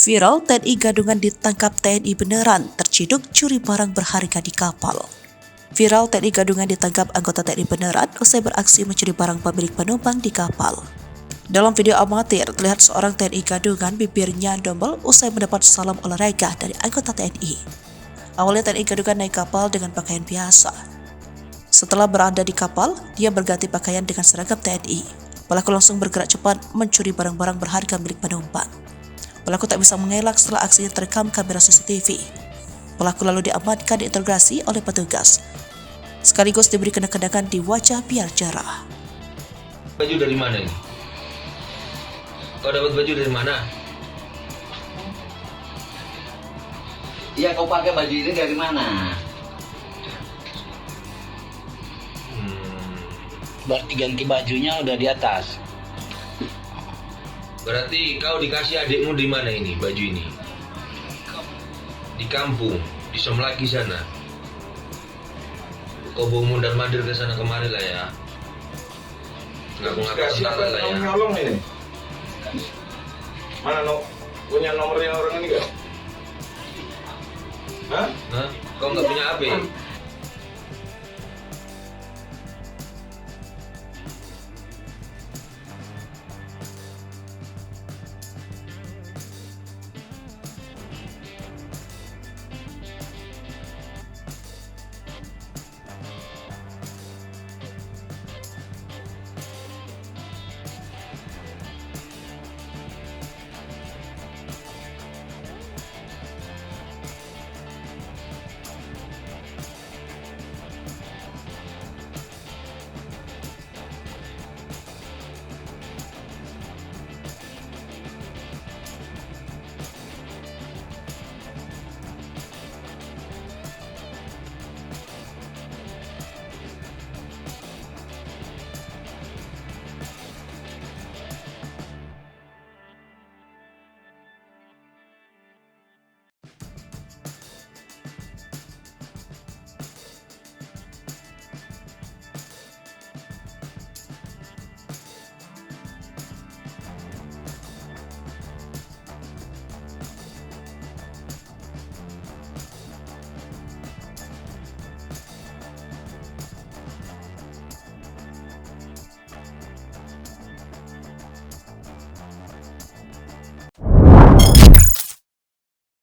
Viral, TNI Gadungan ditangkap TNI beneran terciduk curi barang berharga di kapal. Viral, TNI Gadungan ditangkap anggota TNI beneran usai beraksi mencuri barang pemilik penumpang di kapal. Dalam video amatir, terlihat seorang TNI Gadungan bibirnya double usai mendapat salam olahraga dari anggota TNI. Awalnya TNI Gadungan naik kapal dengan pakaian biasa. Setelah berada di kapal, dia berganti pakaian dengan seragam TNI. Pelaku langsung bergerak cepat mencuri barang-barang berharga milik penumpang. Pelaku tak bisa mengelak setelah aksinya terekam kamera CCTV. Pelaku lalu diamankan diinterogasi oleh petugas, sekaligus diberi kenang-kenangan di wajah biar jerah. Baju dari mana ini? Kau dapat baju dari mana? Iya, kau pakai baju ini dari mana? Berarti ganti bajunya udah di atas. Berarti kau dikasih adikmu di mana ini baju ini? Di kampung, di Somlaki sana. Kau bawa mundar mandir ke sana kemari lah ya. Ngaku-ngaku Siapa lah yang ya. nyolong ini? Mana punya nomornya orang ini gak? Hah? Hah? Kau nggak punya HP?